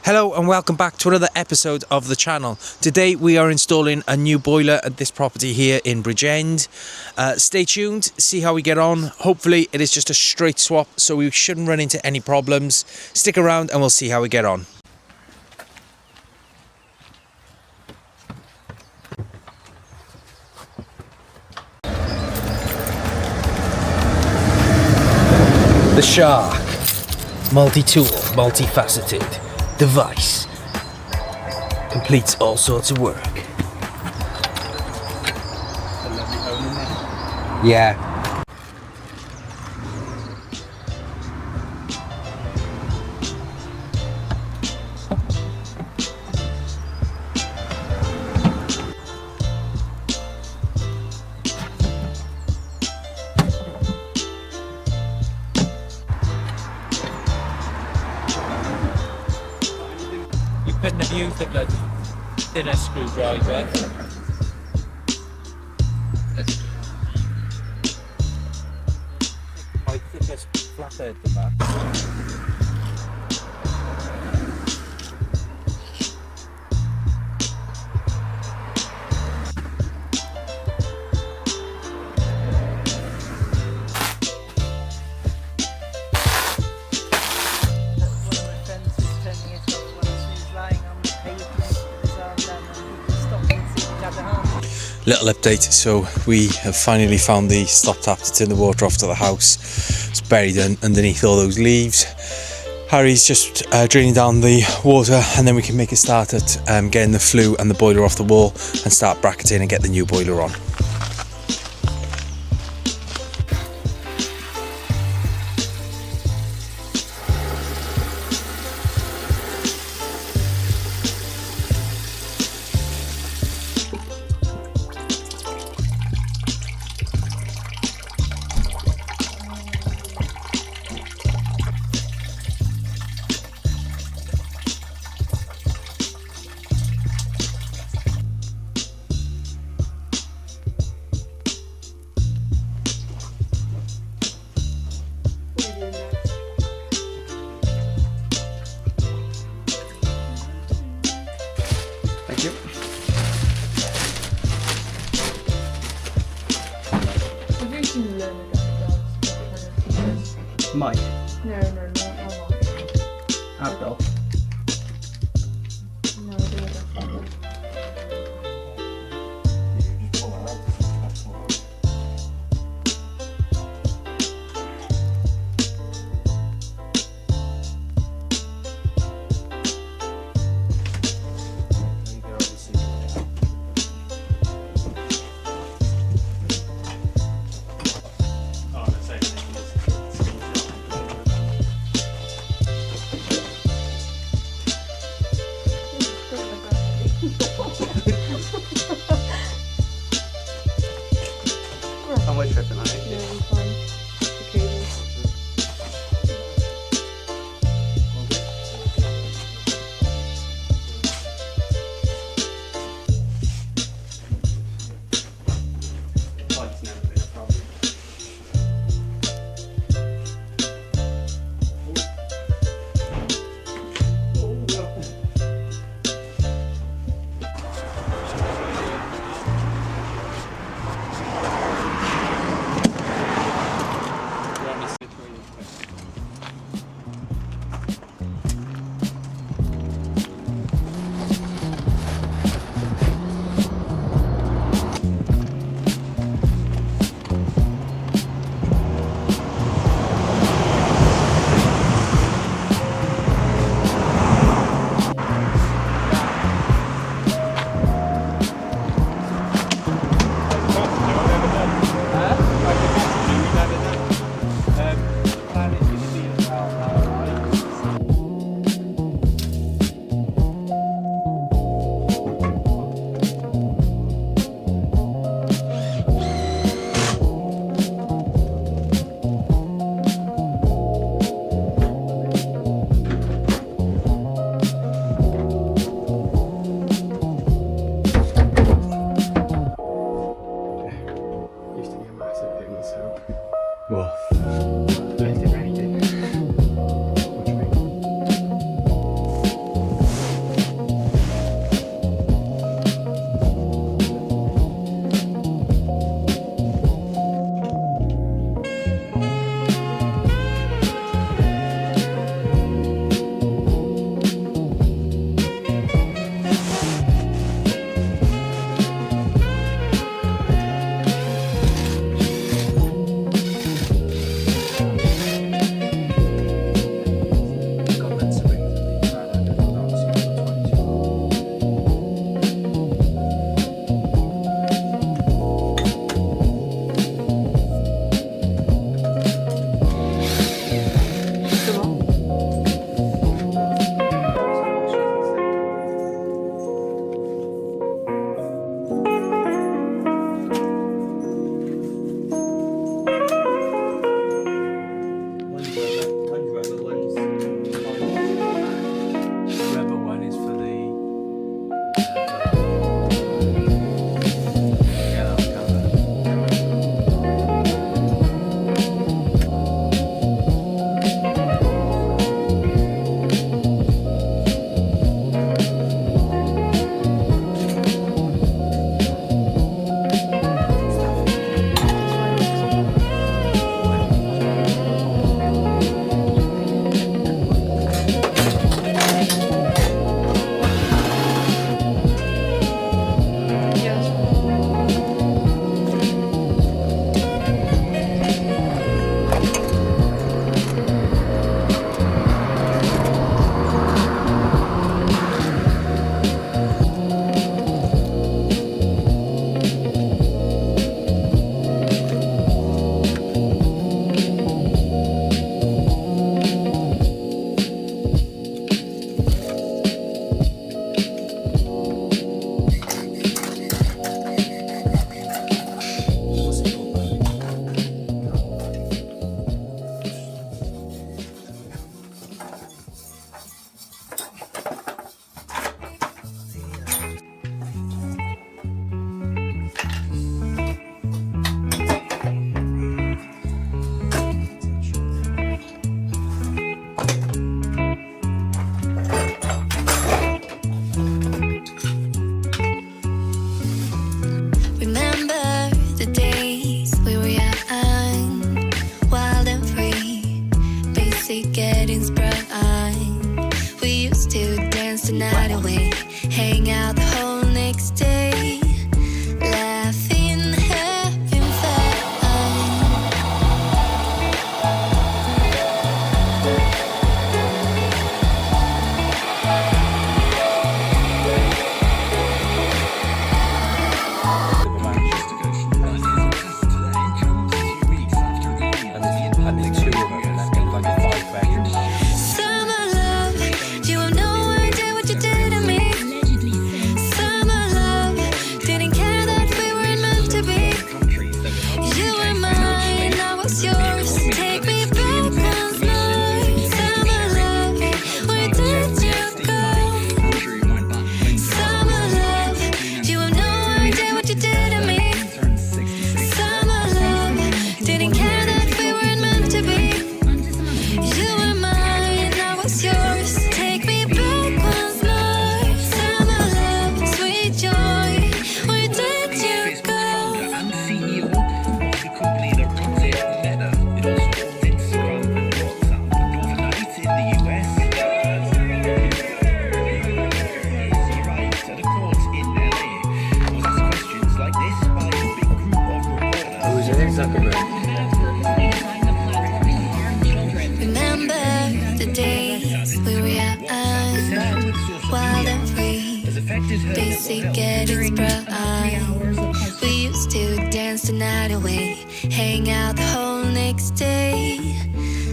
Hello and welcome back to another episode of the channel. Today we are installing a new boiler at this property here in Bridgend. Stay tuned, see how we get on. Hopefully it is just a straight swap, so we shouldn't run into any problems. Stick around and we'll see how we get on. The Shark. Multi-tool, multifaceted device. Completes all sorts of work. Yeah. Couldn't have used the bloody thinner screwdriver. My thickest flathead than that. Little update, so we have finally found the stop tap to turn the water off to the house. It's buried underneath all those leaves. Harry's just draining down the water, and then we can make a start at getting the flue and the boiler off the wall and start bracketing and get the new boiler on. Thank you. Have you seen the dogs? Mike. No, not Abdul. No, they don't. night away, hang out the whole next day, laughing, having fun. And there's two of them, and that's like a 5-bedroom house. Summer love, you have no idea what you did to me. Summer love, didn't care that we weren't meant to be. You were mine, I was yours. Take me back once more. Summer love, where did you go? Summer love, you have no idea what you did to me. Summer love, didn't care that we weren't meant to be. You were mine, I was yours. Take me back once more. Summer love, sweet joy, where did you go? And CEO of the company that runs it, Meta. It also owns Instagram and WhatsApp. And overnight in the US, he arrived at a court in LA. Was asked questions like this by a big group of reporters. Who's in Zuckerberg? Remember the days we were young, wild and free, basic getting sprung. We used to dance the night away, hang out the whole next day,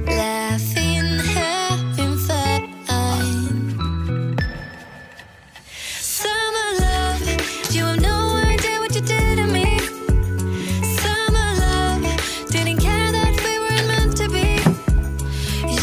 laughing, having fun. Summer love, you have no idea what you did to me. Summer love, didn't care that we weren't meant to be.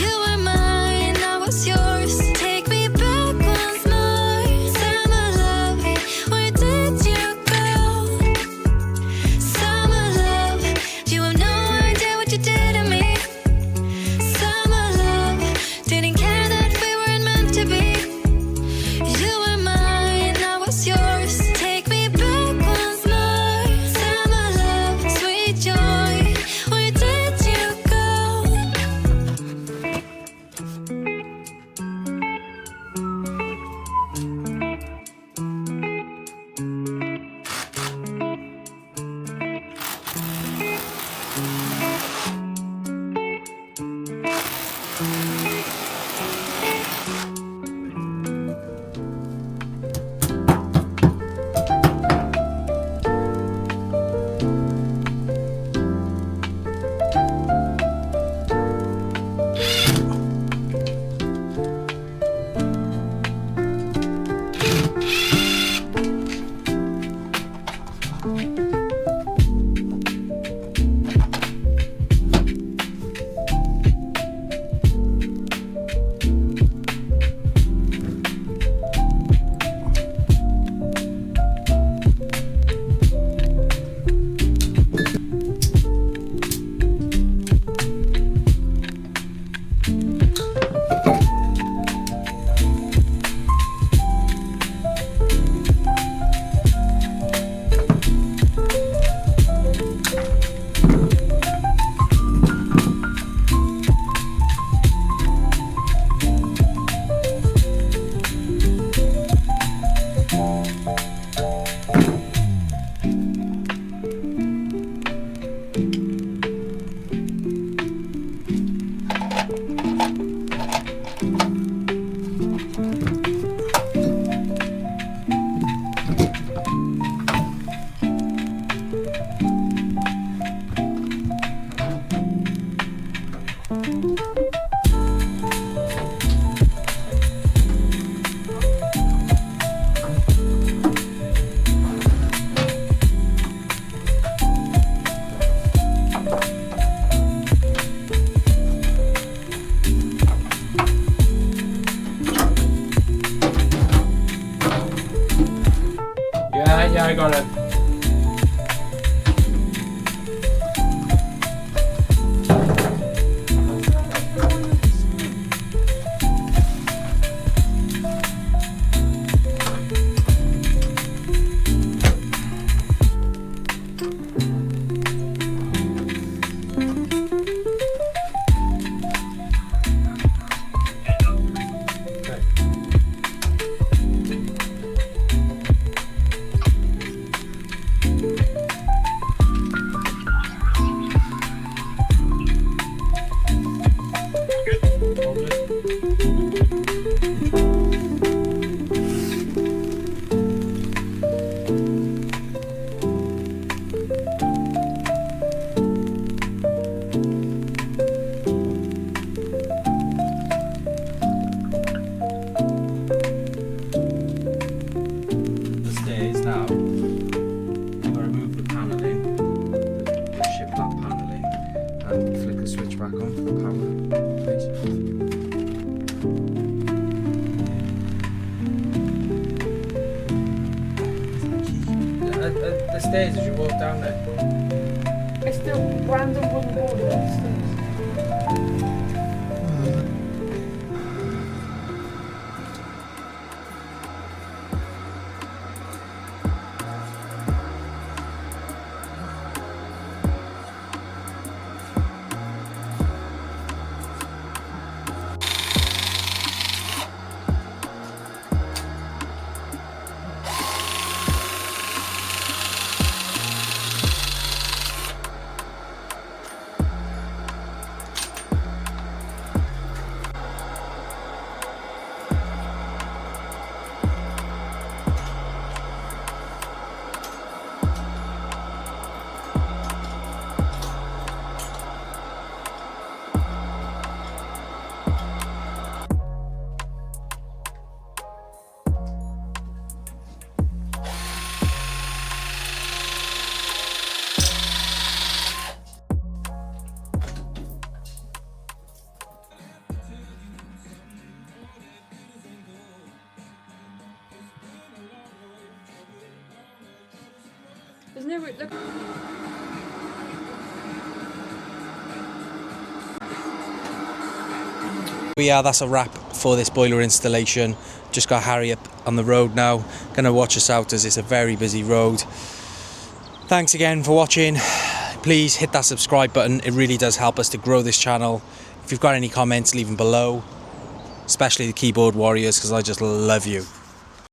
You were mine, I was yours. Take me back once more. Summer love, where did you go? Summer love, you have no idea what you did to me. Summer love, didn't care that we weren't meant to be. You were mine, I was yours. Take me back once more. Summer love, sweet joy, where did you go? Yeah, I got it. the stairs as you walk down there. It's the random wooden board upstairs. There's no look. But yeah, that's a wrap for this boiler installation. Just got Harry up on the road now. Gonna watch us out as it's a very busy road. Thanks again for watching. Please hit that subscribe button. It really does help us to grow this channel. If you've got any comments, leave them below. Especially the keyboard warriors, because I just love you.